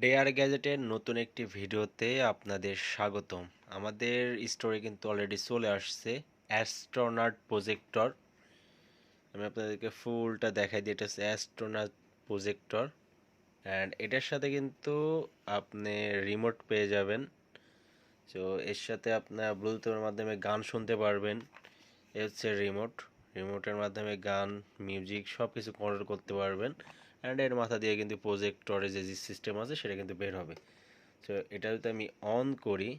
Dare গ্যাজেটের নতুন একটি ভিডিওতে আপনাদের স্বাগতম। আমাদের স্টোরে কিন্তু অলরেডি চলে আসছে অ্যাস্ট্রোনট প্রজেক্টর। আমি আপনাদেরকে ফুলটা দেখাই দিই। এটা হচ্ছে অ্যাস্ট্রোনট প্রজেক্টর অ্যান্ড এটার সাথে কিন্তু আপনি রিমোট পেয়ে যাবেন। তো এর সাথে আপনার ব্লুটুথের মাধ্যমে গান শুনতে পারবেন। এ হচ্ছে রিমোটের মাধ্যমে গান, মিউজিক সব কিছু কন্ট্রোল করতে পারবেন। অ্যান্ড এর মাথা দিয়ে কিন্তু প্রজেক্টরে যে সিস্টেম আছে সেটা কিন্তু বের হবে। তো এটা যদি আমি অন করি,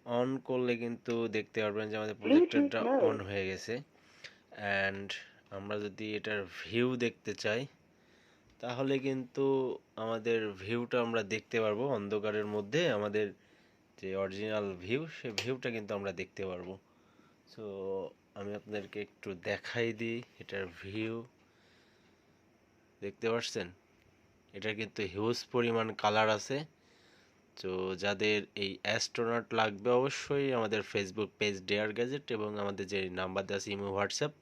অন করলে কিন্তু দেখতে পারবেন যে আমাদের প্রজেক্টরটা অন হয়ে গেছে। অ্যান্ড আমরা যদি এটার ভিউ দেখতে চাই তাহলে কিন্তু আমাদের ভিউটা আমরা দেখতে পারবো। অন্ধকারের মধ্যে আমাদের যে অরিজিনাল ভিউ, সে ভিউটা কিন্তু আমরা দেখতে পারবো। সো আমি আপনাদেরকে একটু দেখাই দিই এটার ভিউ। দেখতে পাচ্ছেন এটার কিন্তু হিউজ পরিমাণ কালার আছে। তো যাদের এই অ্যাস্ট্রোনট লাগবে অবশ্যই আমাদের ফেসবুক পেজ ডেয়ার গ্যাজেট এবং আমাদের যে নাম্বার দেওয়া আছে ইমো, হোয়াটসঅ্যাপ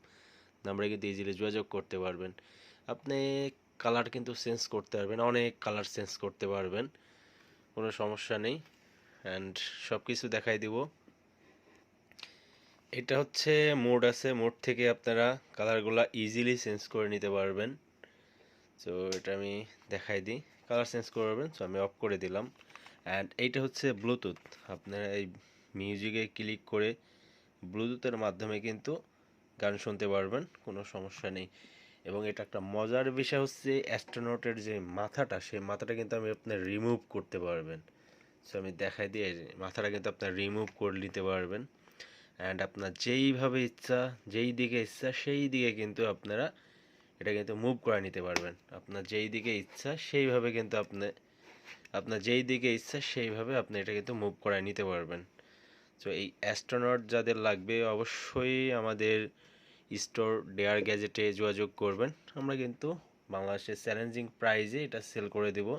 নাম্বারে কিন্তু ইজিলি যোগাযোগ করতে পারবেন। আপনি কালার কিন্তু চেঞ্জ করতে পারবেন, অনেক কালার চেঞ্জ করতে পারবেন, কোনো সমস্যা নেই। অ্যান্ড সব কিছু দেখাই দিব। এটা হচ্ছে মোড আছে, মোড থেকে আপনারা কালারগুলো ইজিলি চেঞ্জ করে নিতে পারবেন। তো এটা আমি দেখাই দিই, কালার চেঞ্জ করবেন। সো আমি অফ করে দিলাম। অ্যান্ড এইটা হচ্ছে ব্লুটুথ। আপনারা এই মিউজিকে ক্লিক করে ব্লুটুথের মাধ্যমে কিন্তু গান শুনতে পারবেন, কোনো সমস্যা নেই। এবং এটা একটা মজার বিষয় হচ্ছে অ্যাস্ট্রোনটের যে মাথাটা, সেই মাথাটা কিন্তু আমি আপনার রিমুভ করতে পারবেন। সো আমি দেখাই দিয়ে মাথাটা কিন্তু আপনার রিমুভ করে নিতে পারবেন। অ্যান্ড আপনার যেইভাবে ইচ্ছা, যেই দিকে ইচ্ছা সেই দিকে কিন্তু আপনারা এটা কিন্তু মুভ করে নিতে পারবেন। আপনার যেই দিকে ইচ্ছা সেইভাবে কিন্তু আপনার যেই দিকে ইচ্ছা সেইভাবে আপনি এটা কিন্তু মুভ করে নিতে পারবেন। তো এই অ্যাস্ট্রোনট যাদের লাগবে অবশ্যই আমাদের স্টোর ডেয়ার গ্যাজেটে যোগাযোগ করবেন। আমরা কিন্তু বাংলাদেশের চ্যালেঞ্জিং প্রাইজে এটা সেল করে দেব।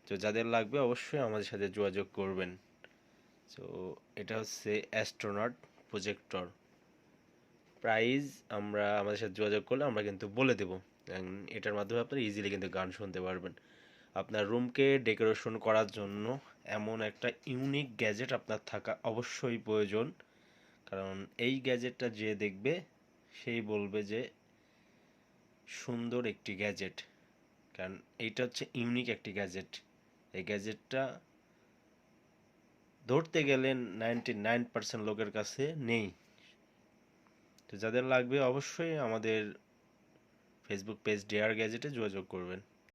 তো যাদের লাগবে অবশ্যই আমাদের সাথে যোগাযোগ করবেন। তো এটা হচ্ছে অ্যাস্ট্রোনট প্রজেক্টর। প্রাইস আমরা আমাদের সাথে যোগাযোগ করলে আমরা কিন্তু বলে দেবো। এটার মাধ্যমে আপনি ইজিলি কিন্তু গান শুনতে পারবেন। আপনার রুমকে ডেকোরেশন করার জন্য এমন একটা ইউনিক গ্যাজেট আপনার থাকা অবশ্যই প্রয়োজন। কারণ এই গ্যাজেটটা যে দেখবে সেই বলবে যে সুন্দর একটি গ্যাজেট। কারণ এইটা হচ্ছে ইউনিক একটি গ্যাজেট। এই গ্যাজেটটা ধরতে গেলে 99% লোকের কাছে নেই। তো যাদের লাগবে অবশ্যই আমাদের ফেসবুক পেজ ডেয়ার গ্যাজেটে যোগাযোগ করবেন।